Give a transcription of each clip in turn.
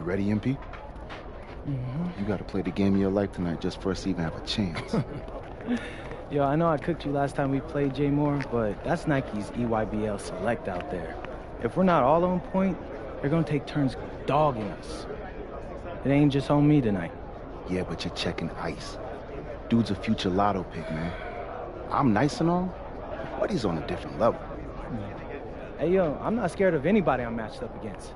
ready, MP? Mm-hmm. You gotta play the game of your life tonight just for us to even have a chance. Yo, I know I cooked you last time we played, J. Moore, but that's Nike's EYBL Select out there. If we're not all on point, they're gonna take turns dogging us. It ain't just on me tonight. Yeah, but you're checking ice. Dude's a future lotto pick, man. I'm nice and all, but he's on a different level. Hey, yo, I'm not scared of anybody I'm matched up against.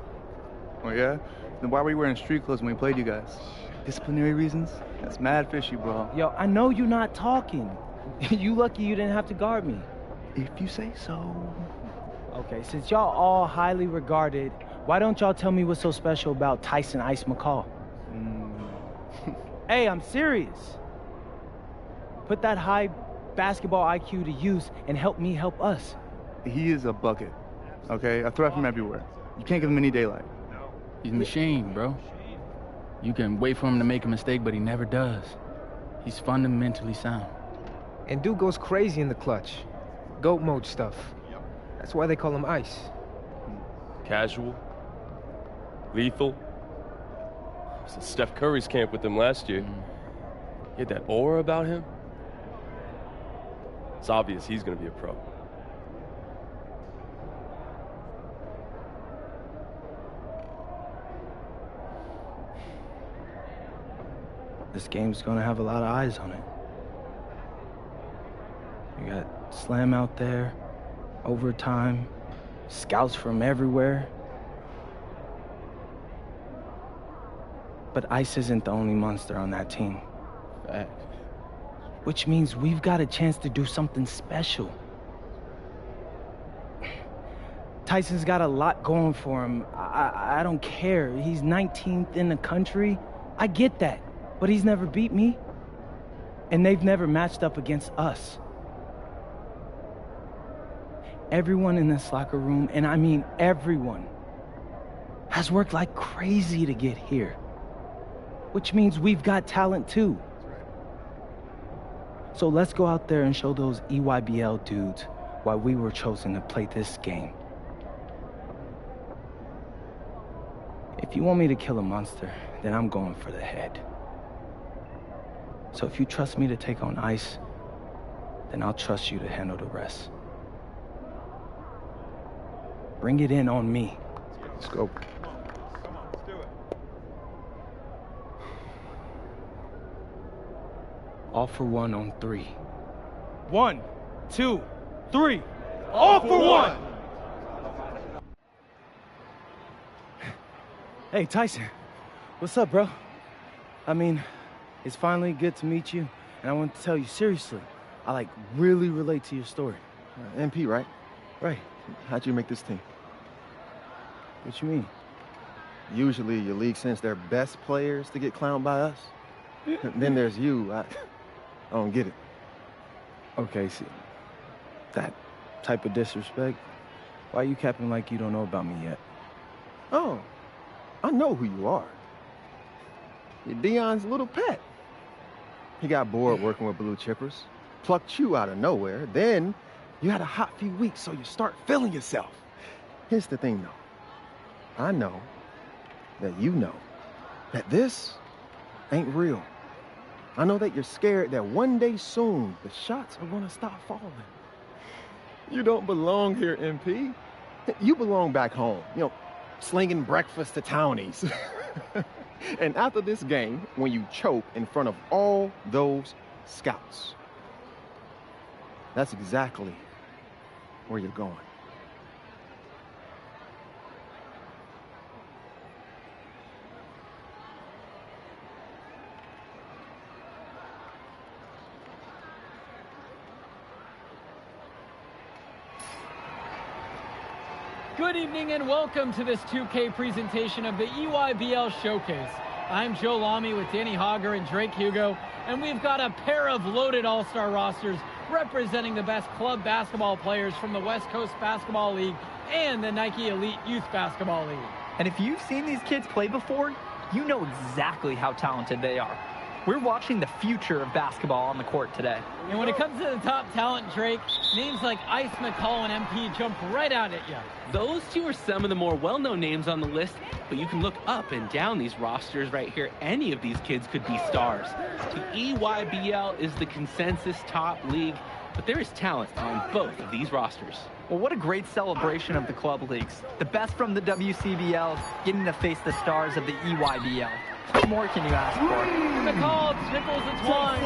Oh, yeah? Then why were you wearing street clothes when we played you guys? Disciplinary reasons? That's mad fishy, bro. Yo, I know you're not talking. You lucky you didn't have to guard me. If you say so. Okay, since y'all all highly regarded, why don't y'all tell me what's so special about Tyson Ice McCall? Hey, I'm serious. Put that high basketball IQ to use and help me help us. He is a bucket, okay? I throw it from everywhere. You can't give him any daylight. He's a machine, bro. You can wait for him to make a mistake, but he never does. He's fundamentally sound. And dude goes crazy in the clutch. Goat mode stuff. That's why they call him Ice. Casual. Lethal. I was at Steph Curry's camp with him last year. He had that aura about him. It's obvious he's gonna be a pro. This game's gonna have a lot of eyes on it. You got Slam out there, overtime, scouts from everywhere. But Ice isn't the only monster on that team. Fact. Which means we've got a chance to do something special. Tyson's got a lot going for him. I don't care. He's 19th in the country. I get that. But he's never beat me. And they've never matched up against us. Everyone in this locker room, and I mean everyone, has worked like crazy to get here. Which means we've got talent too. So let's go out there and show those EYBL dudes why we were chosen to play this game. If you want me to kill a monster, then I'm going for the head. So if you trust me to take on Ice, then I'll trust you to handle the rest. Bring it in on me. Let's go. All for one on 3. 1, 2, 3. All for one! Hey, Tyson. What's up, bro? I mean, it's finally good to meet you, and I want to tell you seriously, I really relate to your story. MP, right? Right. How'd you make this team? What you mean? Usually your league sends their best players to get clowned by us. Then there's you. I don't get it. Okay, see, that type of disrespect, why you capping like you don't know about me yet? Oh, I know who you are. You're Dion's little pet. He got bored working with blue chippers, plucked you out of nowhere, then you had a hot few weeks, so you start feeling yourself. Here's the thing, though. I know that you know that this ain't real. I know that you're scared that one day soon the shots are gonna stop falling. You don't belong here, MP. You belong back home, slinging breakfast to townies. And after this game, when you choke in front of all those scouts, that's exactly where you're going. Good evening and welcome to this 2K presentation of the EYBL Showcase. I'm Joe Lamy with Danny Hogger and Drake Hugo, and we've got a pair of loaded all-star rosters representing the best club basketball players from the West Coast Basketball League and the Nike Elite Youth Basketball League. And if you've seen these kids play before, you know exactly how talented they are. We're watching the future of basketball on the court today. And when it comes to the top talent, Drake, names like Ice McCall and MP jump right out at you. Those two are some of the more well-known names on the list, but you can look up and down these rosters right here. Any of these kids could be stars. The EYBL is the consensus top league, but there is talent on both of these rosters. Well, what a great celebration of the club leagues. The best from the WCBL getting to face the stars of the EYBL. What more can you ask for? McCall tickles its one.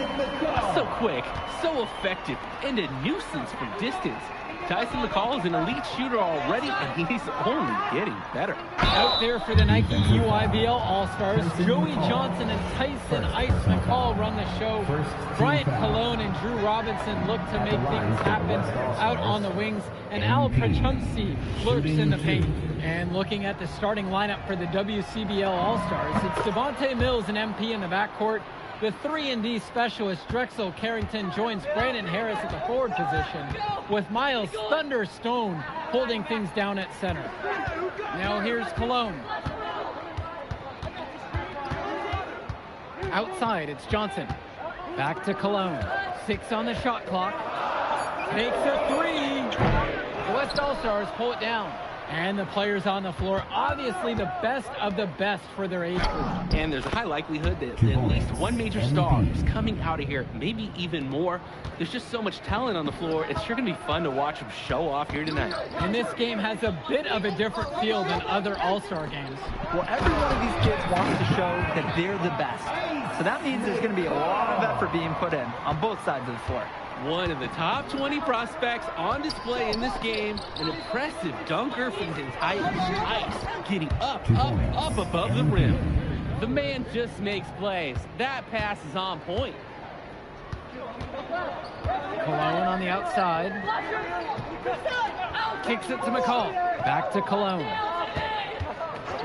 So quick, so effective, and a nuisance from distance. Tyson McCall is an elite shooter already, and he's only getting better. Out there for the Nike EYBL All-Stars, Joey Johnson and Tyson Ice McCall run the show. Bryant Colon and Drew Robinson look to make things happen out on the wings, and Al Prachumsi lurks in the paint. And looking at the starting lineup for the WCBL All-Stars, it's Devontae Mills and MP in the backcourt. The 3-and-D specialist Drexel Carrington joins Brandon Harris at the forward position, with Miles Thunderstone holding things down at center. Now here's Cologne. Outside, it's Johnson. Back to Cologne. 6 on the shot clock. Takes a 3. The West All-Stars pull it down. And the players on the floor, obviously the best of the best for their age group. And there's a high likelihood that at least one major star is coming out of here, maybe even more. There's just so much talent on the floor. It's sure going to be fun to watch them show off here tonight. And this game has a bit of a different feel than other All-Star games. Well, every one of these kids wants to show that they're the best. So that means there's going to be a lot of effort being put in on both sides of the floor. One of the top 20 prospects on display in this game. An impressive dunker from his height. Ice getting up above the rim. The man just makes plays. That pass is on point. Cologne on the outside. Kicks it to McCall. Back to Cologne.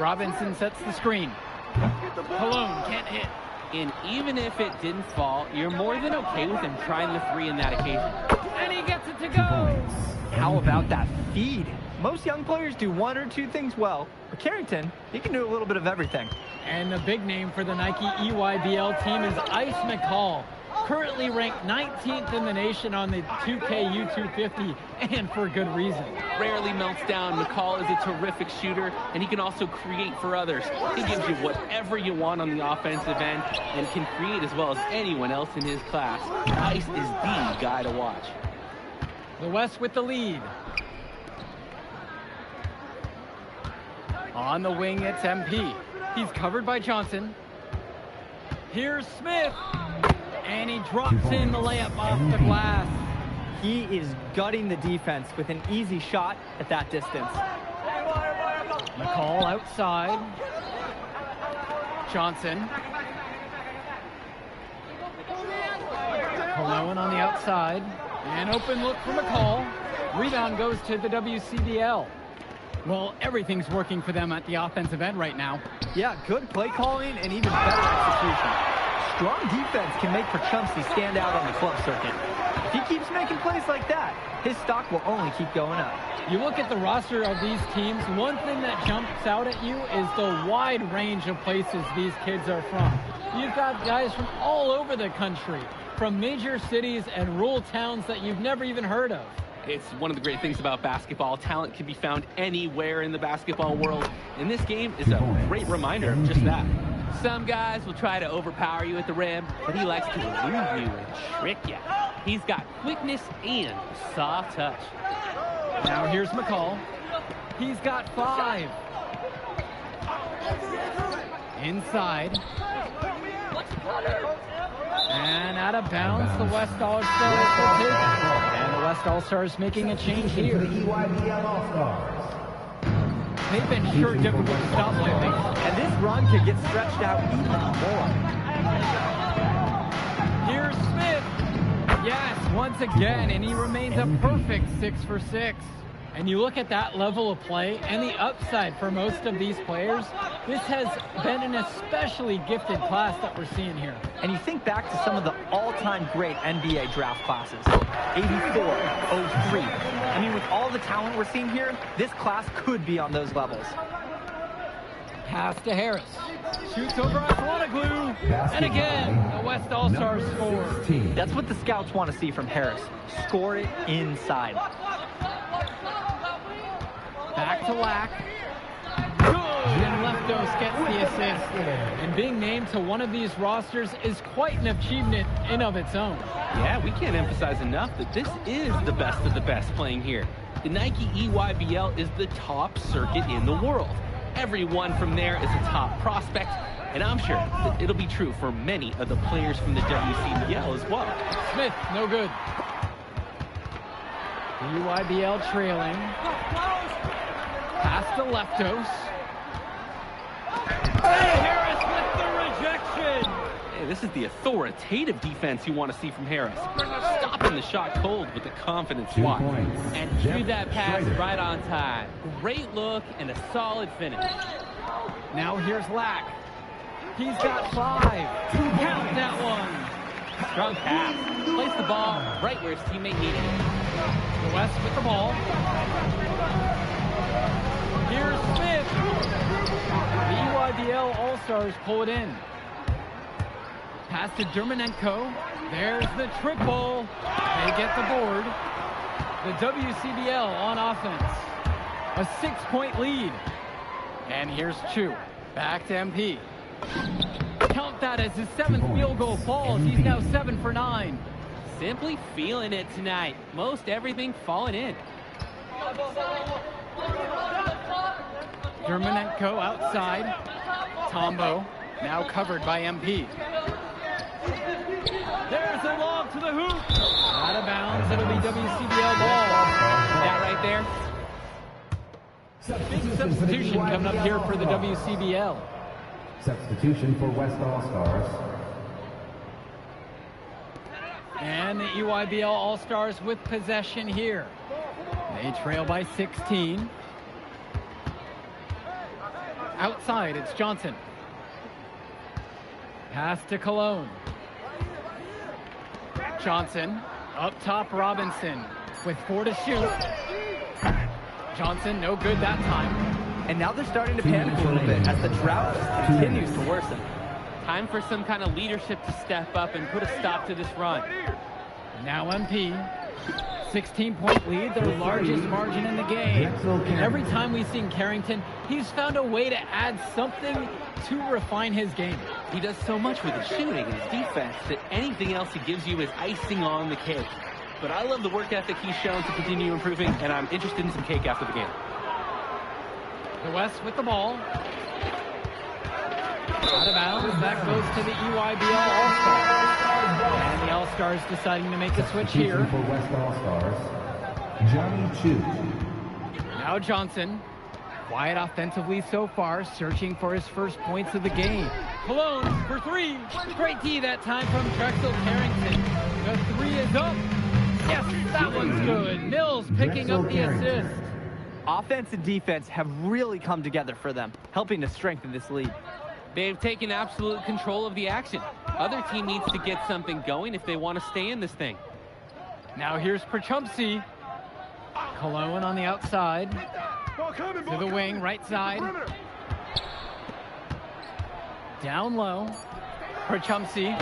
Robinson sets the screen. Cologne can't hit. And even if it didn't fall, you're more than okay with him trying the 3 in that occasion. And he gets it to go. How about that feed? Most young players do 1 or 2 things well, but Carrington, he can do a little bit of everything. And the big name for the Nike EYBL team is Ice McCall, currently ranked 19th in the nation on the 2K U250, and for good reason. Rarely melts down. McCall is a terrific shooter, and he can also create for others. He gives you whatever you want on the offensive end and can create as well as anyone else in his class. Ice is the guy to watch. The West with the lead. On the wing, it's MP. He's covered by Johnson. Here's Smith. And he drops in the layup off the glass. He is gutting the defense with an easy shot at that distance. McCall outside. Johnson. Cologne on the outside. An open look for McCall. Rebound goes to the WCBL. Well, everything's working for them at the offensive end right now. Yeah, good play calling and even better execution. Strong defense can make Prachumsi stand out on the club circuit. If he keeps making plays like that, his stock will only keep going up. You look at the roster of these teams, one thing that jumps out at you is the wide range of places these kids are from. You've got guys from all over the country, from major cities and rural towns that you've never even heard of. It's one of the great things about basketball. Talent can be found anywhere in the basketball world, and this game is a great reminder of just that. Some guys will try to overpower you at the rim, but he likes to elude you and trick you. He's got quickness and a soft touch. Now here's McCall. He's got 5. Inside. And out of bounds, the West All-Stars will take it. And the West All-Stars making a change here. They've been sure difficult to stop lately. And this run could get stretched out even more. Here's Smith. Yes, once again, and he remains a perfect 6 for 6. And you look at that level of play and the upside for most of these players, this has been an especially gifted class that we're seeing here. And you think back to some of the all-time great NBA draft classes, 84, 03. I mean, with all the talent we're seeing here, this class could be on those levels. Pass to Harris. Shoots over Glue. And again, the West All-Stars score. That's what the scouts want to see from Harris. Score it inside. Back to Lack. Good! And Leftos gets the assist. And being named to one of these rosters is quite an achievement in of its own. Yeah, we can't emphasize enough that this is the best of the best playing here. The Nike EYBL is the top circuit in the world. Everyone from there is a top prospect, and I'm sure that it'll be true for many of the players from the WCBL as well. Smith, no good. EYBL trailing. Pass to Leftos. And Harris with the rejection. Hey, this is the authoritative defense you want to see from Harris. Stopping the shot cold with a confident swat. And shoot that pass right on time. Great look and a solid finish. Now here's Lack. He's got 5. Count that one. Strong pass. Place the ball right where his teammate needed it. The West with the ball. Here's Smith. The EYBL All-Stars pull it in. Pass to Dermanenko. There's the triple. They get the board. The WCBL on offense. A 6-point lead. And here's Chu. Back to MP. Count that as his 7th field goal falls. He's now 7 for 9. Simply feeling it tonight. Most everything falling in. Dermanenko outside. Tombo now covered by MP. There's a lob to the hoop. Out of bounds. It'll be WCBL ball. That right there. Big substitution coming up here for the WCBL. Substitution for West All-Stars. And the EYBL All-Stars with possession here. They trail by 16. Outside, it's Johnson. Pass to Cologne. Johnson, up top Robinson, with 4 to shoot. Johnson, no good that time. And now they're starting to panic a little bit as the drought continues to worsen. Time for some kind of leadership to step up and put a stop to this run. Now MP, 16-point lead, their largest margin in the game. And every time we've seen Carrington, he's found a way to add something to refine his game. He does so much with his shooting and his defense that anything else he gives you is icing on the cake. But I love the work ethic he's shown to continue improving, and I'm interested in some cake after the game. The West with the ball. Out of bounds, that goes to the EYBL All-Stars. And the All-Stars deciding to make a switch here. For West All-Stars, Johnny Chu. Now Johnson. Quiet offensively so far, searching for his first points of the game. Cologne for 3. Great D that time from Drexel Carrington. The 3 is up. Yes, that one's good. Mills picking up the assist. Offense and defense have really come together for them, helping to strengthen this lead. They've taken absolute control of the action. Other team needs to get something going if they want to stay in this thing. Now here's Perchumpsey. Cologne on the outside. To the wing, right side. Down low. Perchumpsey.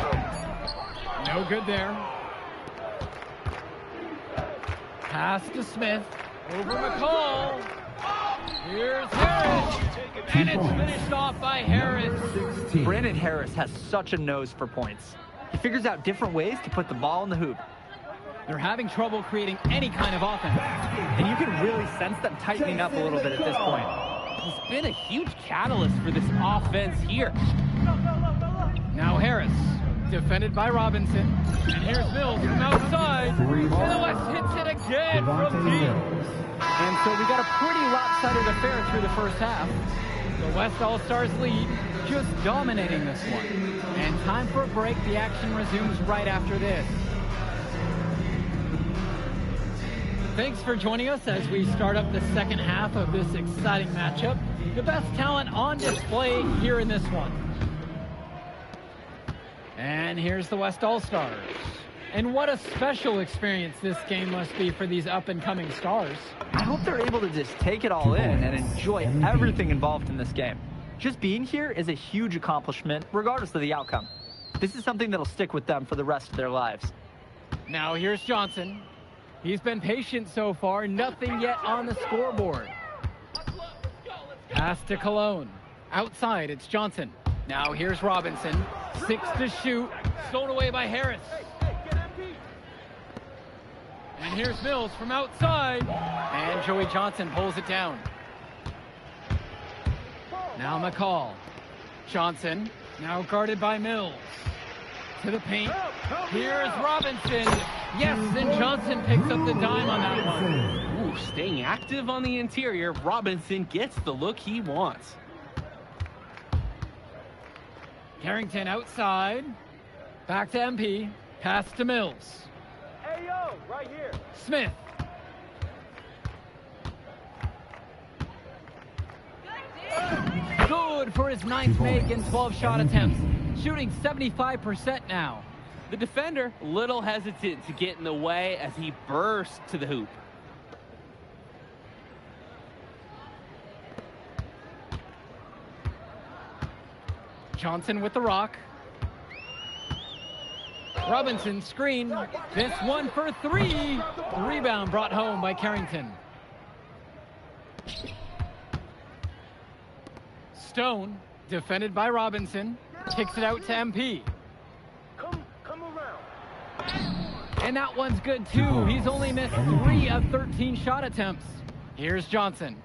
No good there. Pass to Smith. Over McCall. Here's Harris. And it's finished off by Harris. Brandon Harris has such a nose for points. He figures out different ways to put the ball in the hoop. They're having trouble creating any kind of offense. And you can really sense them tightening up a little bit at this point. He's been a huge catalyst for this offense here. Now Harris, defended by Robinson. And here's Mills from outside. And the West hits it again from deep. And so we got a pretty lopsided affair through the first half. The West All-Stars lead, just dominating this one. And time for a break. The action resumes right after this. Thanks for joining us as we start up the second half of this exciting matchup. The best talent on display here in this one. And here's the West All-Stars. And what a special experience this game must be for these up-and-coming stars. I hope they're able to just take it all in and enjoy everything involved in this game. Just being here is a huge accomplishment, regardless of the outcome. This is something that'll stick with them for the rest of their lives. Now here's Johnson. He's been patient so far, nothing yet on the scoreboard. Pass to Cologne. Outside, it's Johnson. Now here's Robinson. 6 to shoot. Stolen away by Harris. And here's Mills from outside. And Joey Johnson pulls it down. Now McCall. Johnson, now guarded by Mills. To the paint. Here's Robinson. Yes, and Johnson picks up the dime on that one. Ooh, staying active on the interior, Robinson gets the look he wants. Carrington outside. Back to MP. Pass to Mills. Hey, yo, right here. Smith. Good for his 9th make in 12 shot attempts. Shooting 75% now. The defender, little hesitant to get in the way as he bursts to the hoop. Johnson with the rock. Robinson screen. This one for 3. Rebound brought home by Carrington. Stone, defended by Robinson, kicks it out to MP. Come around. And that one's good too. He's only missed 3 of 13 shot attempts. Here's Johnson,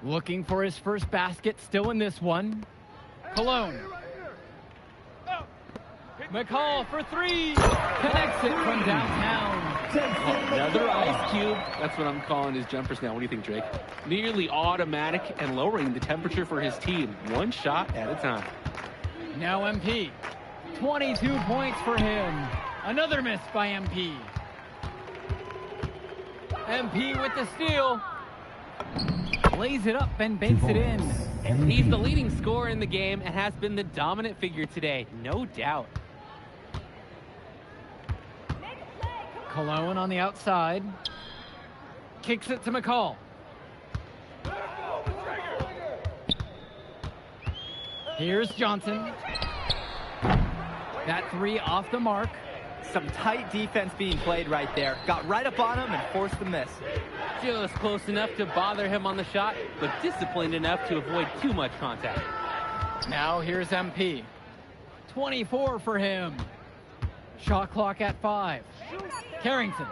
looking for his first basket, still in this one. Cologne. McCall for 3. Connects it from downtown. Another ice cube. That's what I'm calling his jumpers now. What do you think, Drake? Nearly automatic and lowering the temperature for his team, one shot at a time. Now MP. 22 points for him. Another miss by MP. MP with the steal. Lays it up and banks it in. He's the leading scorer in the game and has been the dominant figure today, no doubt. Cologne on the outside. Kicks it to McCall. Here's Johnson. That 3 off the mark. Some tight defense being played right there. Got right up on him and forced the miss. Just close enough to bother him on the shot, but disciplined enough to avoid too much contact. Now here's MP. 24 for him. Shot clock at 5. Carrington.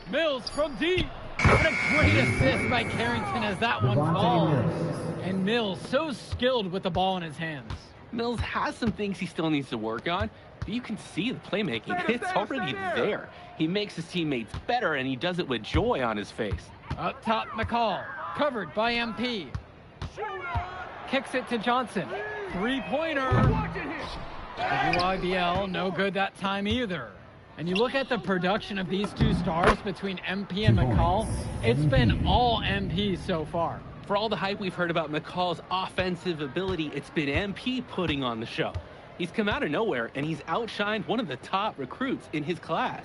Mills from deep. What a great assist by Carrington as that one falls. And Mills so skilled with the ball in his hands. Mills has some things he still needs to work on, but you can see the playmaking. It's already there. He makes his teammates better, and he does it with joy on his face. Up top, McCall. Covered by MP. Kicks it to Johnson. 3-pointer. UIBL, no good that time either. And you look at the production of these 2 stars between MP and McCall, it's been all MP so far. For all the hype we've heard about McCall's offensive ability, it's been MP putting on the show. He's come out of nowhere, and he's outshined one of the top recruits in his class.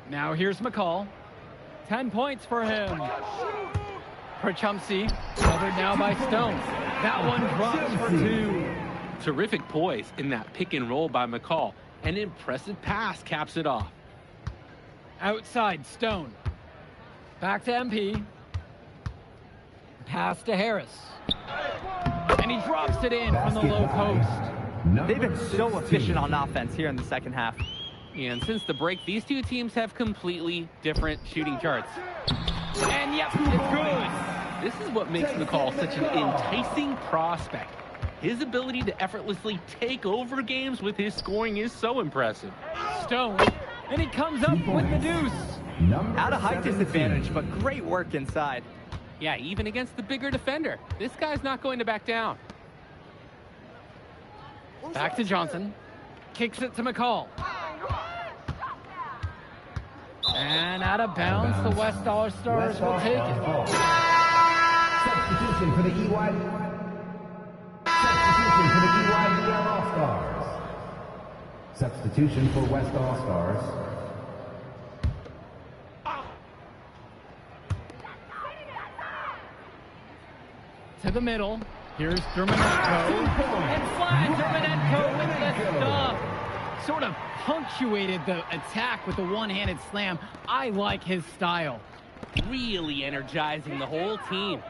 Now here's McCall. 10 points for him. Chumsey, covered now by Stone. That one drops for 2. Terrific poise in that pick and roll by McCall. An impressive pass caps it off. Outside, Stone. Back to MP. Pass to Harris. And he drops it in from the low post. They've been so efficient on offense here in the second half. And since the break, these 2 teams have completely different shooting charts. And yep, it's good. This is what makes McCall such an enticing prospect. His ability to effortlessly take over games with his scoring is so impressive. Stone, and he comes up with the deuce. At a height disadvantage, but great work inside. Yeah, even against the bigger defender, this guy's not going to back down. Back to Johnson. Kicks it to McCall. And out of bounds, the West All Stars will take it. Substitution for the EYBL All-Stars. Substitution for West All-Stars. To the middle. Here's Dermanenko. And flat Dermanenko with the stop. Sort of punctuated the attack with a one-handed slam. I like his style. Really energizing the whole team.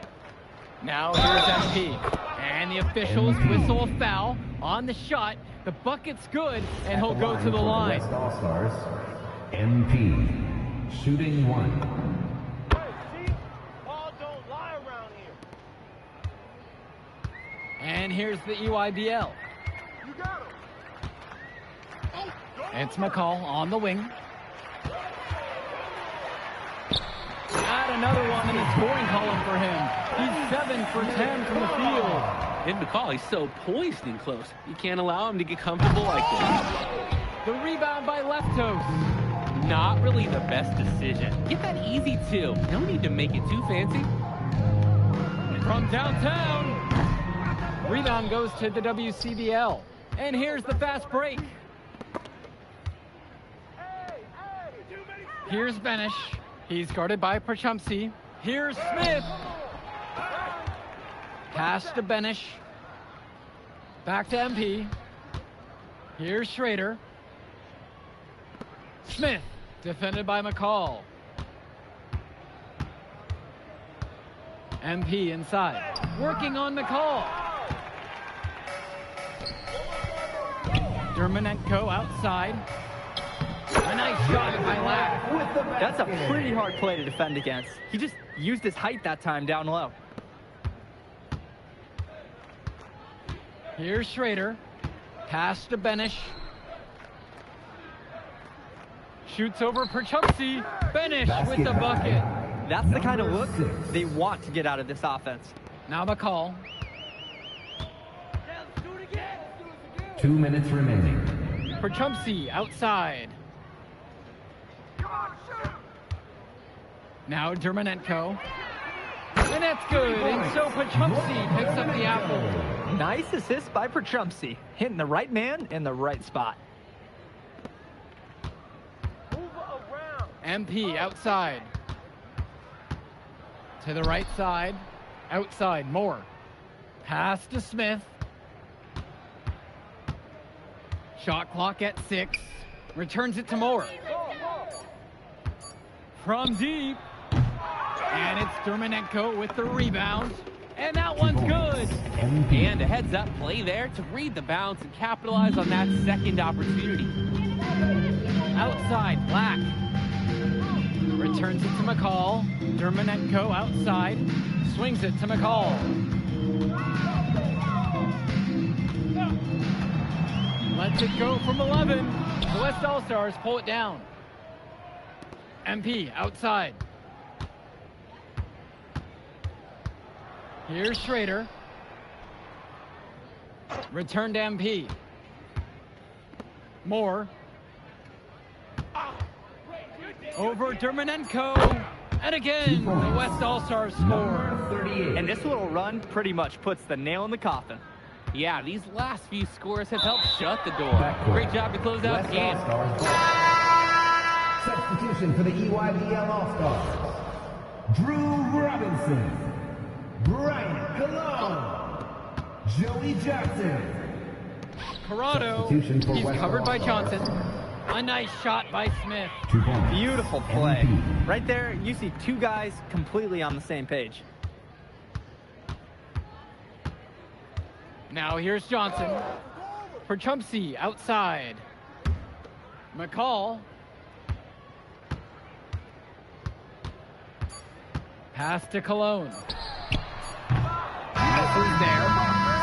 Now here's MP. And the officials whistle a foul on the shot. The bucket's good, and he'll go to the line. West All-Stars, MP, shooting 1. Hey, see? Ball don't lie around here. And here's the EYBL. You got him. It's McCall on the wing. Add another one in the scoring column for him. He's 7 for 10 from the field. And McCall, he's so poised and close. You can't allow him to get comfortable like this. The rebound by Leftos. Not really the best decision. Get that easy, too. No need to make it too fancy. From downtown. Rebound goes to the WCBL. And here's the fast break. Here's Benish. He's guarded by Perchumsey. Here's Smith. Pass to Benish. Back to MP. Here's Schrader. Smith, defended by McCall. MP inside. Working on McCall. Dermanenko outside. A nice shot by Lack. That's a pretty hard play to defend against. He just used his height that time down low. Here's Schrader. Pass to Benish. Shoots over Perchumsey. Benish with the bucket. That's the kind of look they want to get out of this offense. Now McCall. 2 minutes remaining. Perchumsey outside. Now Dermanenko. And that's good. And so Perchumsey picks up the apple. Nice assist by Perchumsey. Hitting the right man in the right spot. MP outside. To the right side. Outside, Moore. Pass to Smith. Shot clock at 6. Returns it to Moore. From deep. And it's Dermanenko with the rebound. And that one's good. And a heads-up play there to read the bounce and capitalize on that second opportunity. Outside, Black. Returns it to McCall. Dermanenko outside. Swings it to McCall. Lets it go from 11. The West All-Stars pull it down. MP outside. Here's Schrader. Return to MP. Moore. Over Dermanenko. And again, the West All-Stars score. And this little run pretty much puts the nail in the coffin. Yeah, these last few scores have helped shut the door. Great job to close out the game. Substitution for the EYBL All-Stars. Drew Robinson. Brian Cologne. Joey Johnson. Corrado, he's covered by Johnson. A nice shot by Smith. Beautiful play. Right there, you see two guys completely on the same page. Now here's Johnson. Perchumsey outside. McCall. Pass to Cologne. Misses there.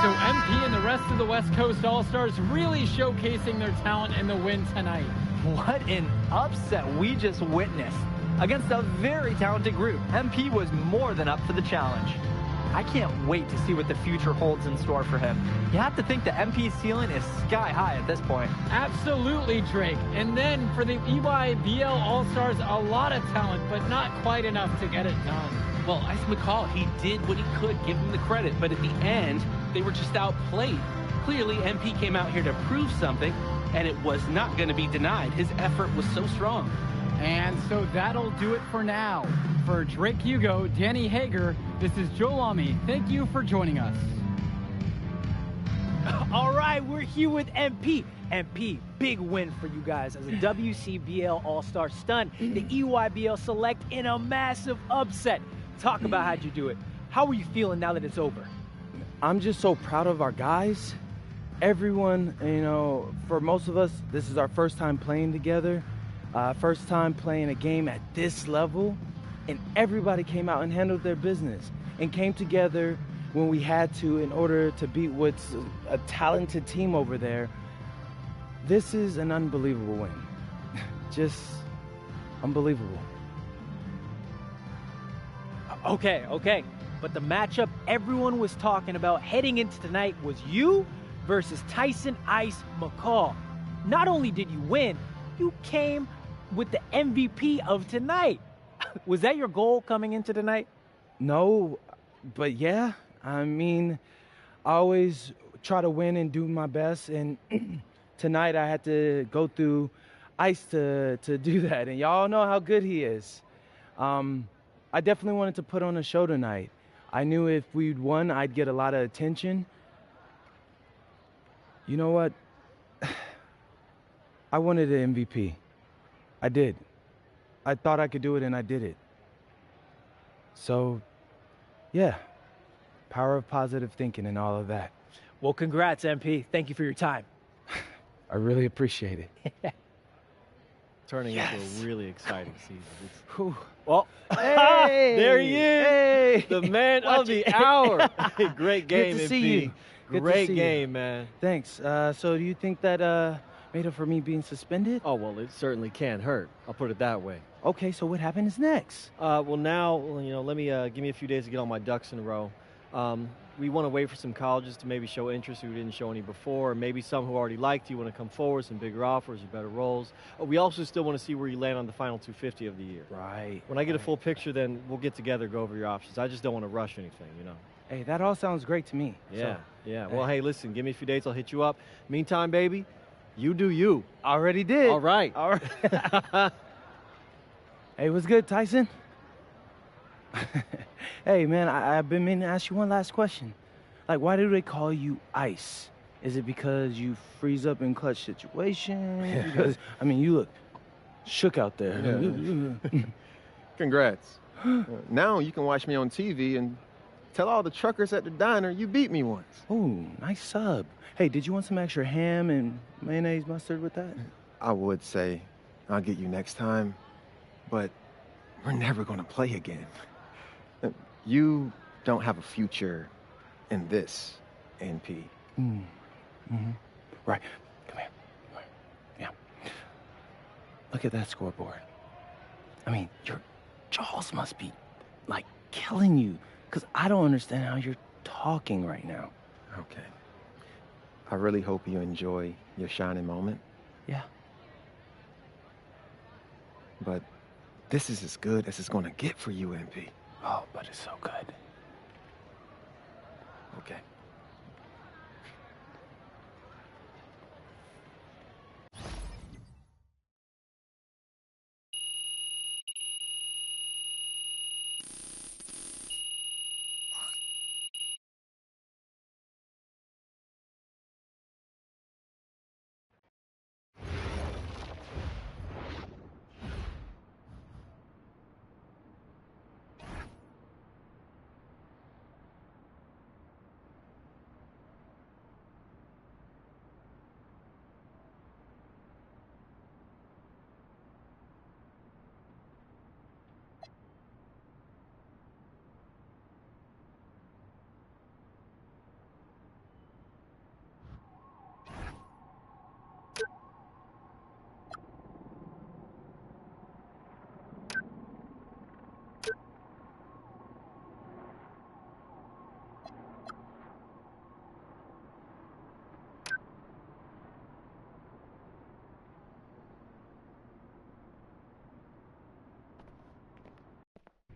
So MP and the rest of the West Coast All-Stars really showcasing their talent in the win tonight. What an upset we just witnessed. Against a very talented group, MP was more than up for the challenge. I can't wait to see what the future holds in store for him. You have to think the MP's ceiling is sky high at this point. Absolutely, Drake. And then for the EYBL All-Stars, a lot of talent, but not quite enough to get it done. Well, Ice McCall, he did what he could, give him the credit, but at the end, they were just outplayed. Clearly, MP came out here to prove something, and it was not going to be denied. His effort was so strong. And so that'll do it for now. For Drake Hugo, Danny Hager, this is Joe Lamy. Thank you for joining us. All right, we're here with MP. MP, big win for you guys as a WCBL All-Star stunned the EYBL Select in a massive upset. Talk about how'd you do it. How are you feeling now that it's over? I'm just so proud of our guys. Everyone, you know, for most of us, this is our first time playing together, first time playing a game at this level, and everybody came out and handled their business and came together when we had to in order to beat what's a talented team over there. This is an unbelievable win. Just unbelievable. Okay. But the matchup everyone was talking about heading into tonight was you versus Tyson Ice McCall. Not only did you win, you came with the MVP of tonight. Was that your goal coming into tonight? No, but yeah. I mean, I always try to win and do my best, and tonight I had to go through Ice to do that, and y'all know how good he is. I definitely wanted to put on a show tonight. I knew if we'd won, I'd get a lot of attention. You know what? I wanted an MVP. I did. I thought I could do it, and I did it. So, yeah. Power of positive thinking and all of that. Well, congrats, MP. Thank you for your time. I really appreciate it. Turning into a really exciting season. Well, hey, there he is, hey, the man of the hour. Great game, Good to MP. see you. Good Great to see game, you. man. Thanks. So do you think that made up for me being suspended? Oh, well, it certainly can't hurt. I'll put it that way. Okay, so what happens next? Well, now, let me give me a few days to get all my ducks in a row. We want to wait for some colleges to maybe show interest who didn't show any before, or maybe some who already liked you want to come forward, some bigger offers or better roles. We also still want to see where you land on the final 250 of the year. Right. When I get a full picture, then we'll get together, go over your options. I just don't want to rush anything, Hey, that all sounds great to me. Yeah, So, yeah. Well, hey, listen, give me a few days, I'll hit you up. Meantime, baby, you do you. Already did. All right. All right. Hey, what's good, Tyson? Hey, man, I've been meaning to ask you one last question. Like, why do they call you Ice? Is it because you freeze up in clutch situations? Because, I mean, you look shook out there. Yeah. Congrats. Now you can watch me on TV and tell all the truckers at the diner you beat me once. Oh, nice sub. Hey, did you want some extra ham and mayonnaise mustard with that? I would say I'll get you next time, but we're never going to play again. You don't have a future in this, NP. Right. Come here. Yeah. Look at that scoreboard. I mean, your jaws must be, like, killing you, because I don't understand how you're talking right now. Okay. I really hope you enjoy your shining moment. Yeah. But this is as good as it's going to get for you, NP. Oh, but it's so good. Okay.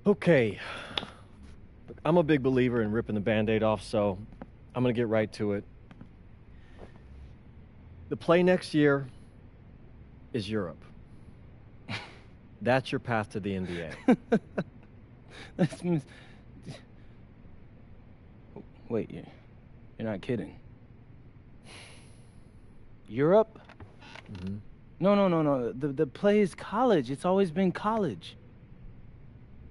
Okay. Look, I'm a big believer in ripping the Band-Aid off, so I'm going to get right to it. The play next year is Europe. That's your path to the NBA. Wait, you're not kidding. Europe? Mm-hmm. No. The play is college. It's always been college.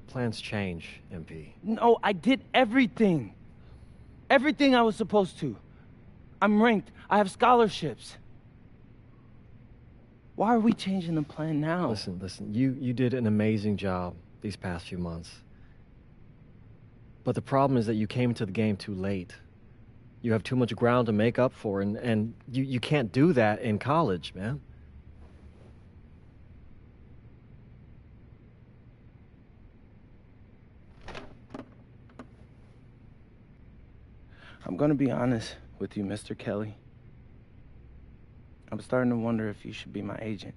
Plans change, MP. No, I did everything. Everything I was supposed to. I'm ranked. I have scholarships. Why are we changing the plan now? Listen. You did an amazing job these past few months. But the problem is that you came into the game too late. You have too much ground to make up for, and you can't do that in college, man. I'm gonna be honest with you, Mr. Kelly. I'm starting to wonder if you should be my agent.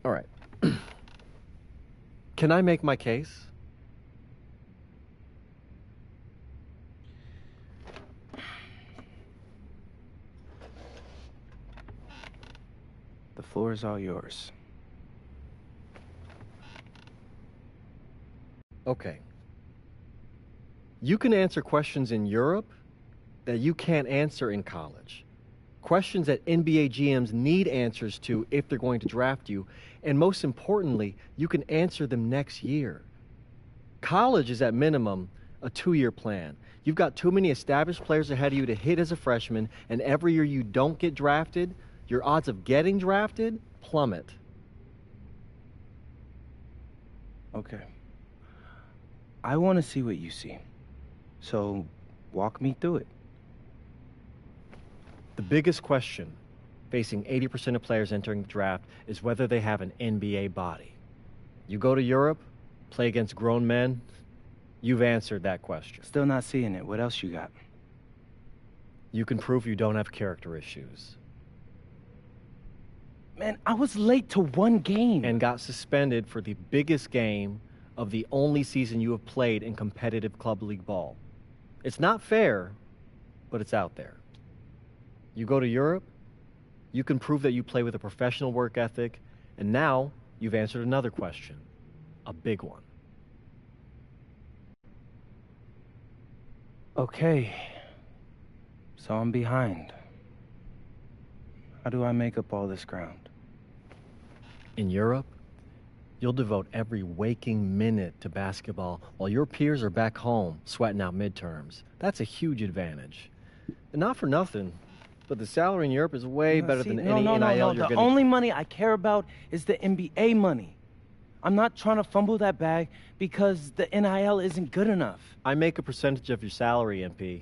All right. Can I make my case? The floor is all yours. Okay. You can answer questions in Europe that you can't answer in college. Questions that NBA GMs need answers to if they're going to draft you. And most importantly, you can answer them next year. College is at minimum a 2-year plan. You've got too many established players ahead of you to hit as a freshman, and every year you don't get drafted, your odds of getting drafted plummet. Okay. I want to see what you see. So, walk me through it. The biggest question facing 80% of players entering the draft is whether they have an NBA body. You go to Europe, play against grown men, you've answered that question. Still not seeing it. What else you got? You can prove you don't have character issues. Man, I was late to one game. And got suspended for the biggest game of the only season you have played in competitive club league ball. It's not fair, but it's out there. You go to Europe, you can prove that you play with a professional work ethic, and now you've answered another question, a big one. Okay, so I'm behind. How do I make up all this ground? In Europe, you'll devote every waking minute to basketball while your peers are back home sweating out midterms. That's a huge advantage. And not for nothing, but the salary in Europe is way better than any NIL you're The getting. only money I care about is the NBA money. I'm not trying to fumble that bag because the NIL isn't good enough. I make a percentage of your salary, MP.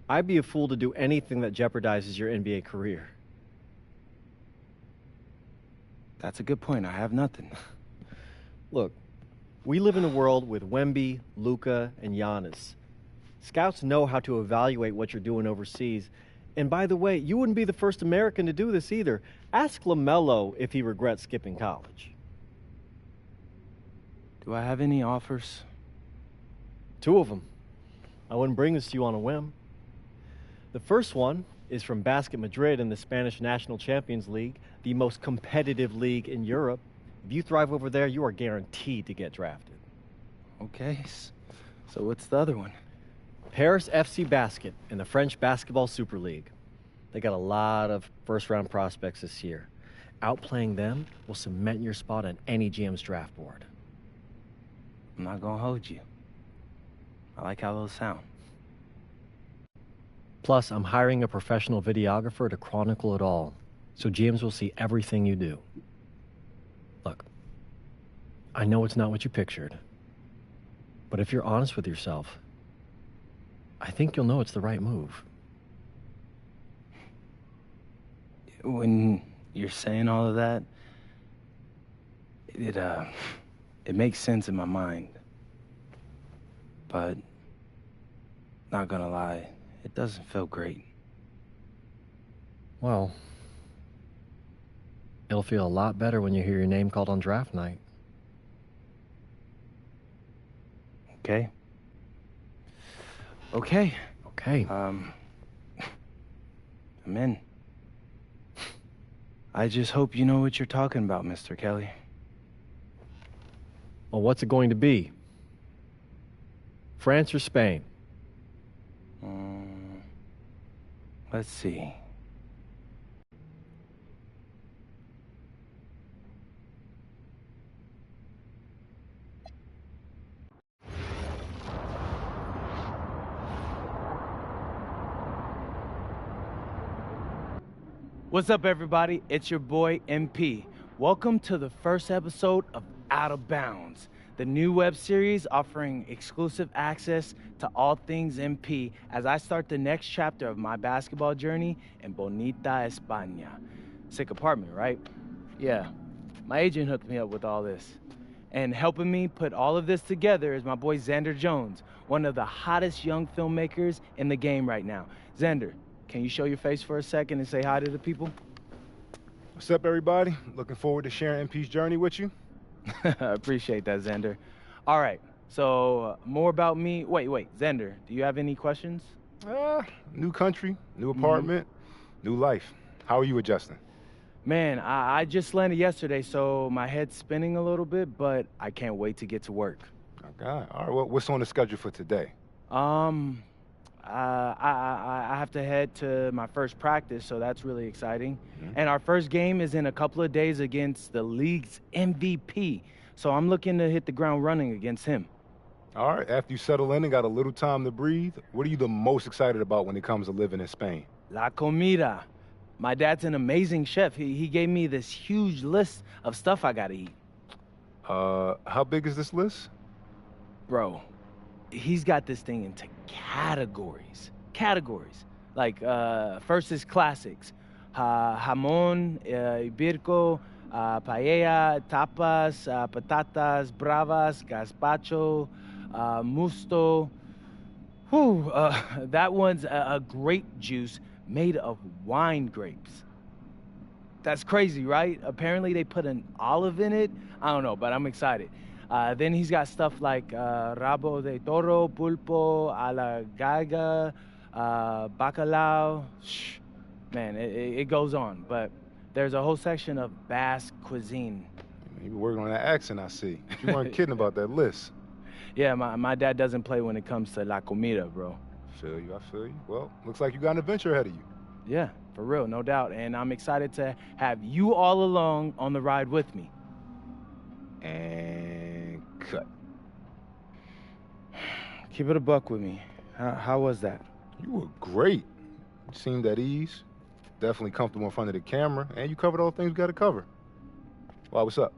I'd be a fool to do anything that jeopardizes your NBA career. That's a good point. I have nothing. Look, we live in a world with Wemby, Luka, and Giannis. Scouts know how to evaluate what you're doing overseas. And by the way, you wouldn't be the first American to do this either. Ask LaMelo if he regrets skipping college. Do I have any offers? 2 of them. I wouldn't bring this to you on a whim. The first one is from Basket Madrid in the Spanish National Champions League, the most competitive league in Europe. If you thrive over there, you are guaranteed to get drafted. Okay, so what's the other one? Paris FC Basket in the French Basketball Super League. They got a lot of first-round prospects this year. Outplaying them will cement your spot on any GM's draft board. I'm not gonna hold you. I like how those sound. Plus, I'm hiring a professional videographer to chronicle it all, so GMs will see everything you do. Look, I know it's not what you pictured, but if you're honest with yourself, I think you'll know it's the right move. When you're saying all of that, it makes sense in my mind. But, not gonna lie, it doesn't feel great. Well, it'll feel a lot better when you hear your name called on draft night. Okay. Okay. I'm in. I just hope you know what you're talking about, Mr. Kelly. Well, what's it going to be? France or Spain? Let's see. What's up, everybody? It's your boy, MP. Welcome to the first episode of Out of Bounds, the new web series offering exclusive access to all things MP as I start the next chapter of my basketball journey in Bonita, España. Sick apartment, right? Yeah, my agent hooked me up with all this. And helping me put all of this together is my boy Xander Jones, one of the hottest young filmmakers in the game right now. Xander, can you show your face for a second and say hi to the people? What's up, everybody? Looking forward to sharing MP's journey with you. I appreciate that, Xander. All right, so more about me. Wait, Xander, do you have any questions? New country, new apartment, new life. How are you adjusting? Man, I just landed yesterday, so my head's spinning a little bit, but I can't wait to get to work. Okay, all right, well, what's on the schedule for today? I have to head to my first practice, so that's really exciting. And our first game is in a couple of days against the league's MVP. So I'm looking to hit the ground running against him. All right, after you settle in and got a little time to breathe, what are you the most excited about when it comes to living in Spain? La comida. My dad's an amazing chef. He gave me this huge list of stuff I gotta eat. How big is this list? Bro, he's got this thing into categories. Like, first is classics. Jamón, ibirco, paella, tapas, patatas, bravas, gazpacho, musto. Whew, that one's a grape juice made of wine grapes. That's crazy, right? Apparently they put an olive in it. I don't know, but I'm excited. Then he's got stuff like rabo de toro, pulpo, a la gallega, bacalao. Man, it goes on, but there's a whole section of Basque cuisine. You were working on that accent, I see. You weren't kidding about that list. Yeah, my dad doesn't play when it comes to la comida, bro. I feel you. Well, looks like you got an adventure ahead of you. Yeah, for real, no doubt. And I'm excited to have you all along on the ride with me. And cut. Keep it a buck with me. How was that? You were great. You seemed at ease. Definitely comfortable in front of the camera. And you covered all the things we got to cover. Why, what's up?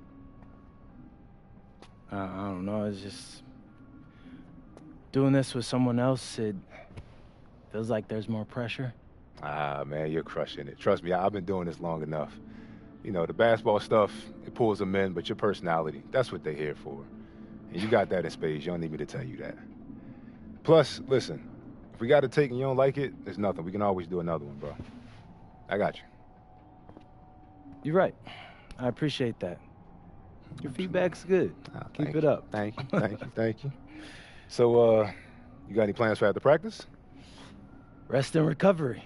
I don't know. It's just... doing this with someone else, it feels like there's more pressure. Man, you're crushing it. Trust me, I've been doing this long enough. You know, the basketball stuff, it pulls them in, but your personality, that's what they're here for. And you got that in spades. You don't need me to tell you that. Plus, listen, if we got to take and you don't like it, there's nothing. We can always do another one, bro. I got you. You're right. I appreciate that. Your feedback's good. Keep it up. Thank you. So, you got any plans for after practice? Rest and recovery.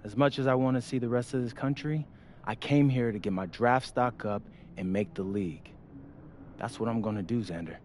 As much as I want to see the rest of this country, I came here to get my draft stock up and make the league. That's what I'm going to do, Xander.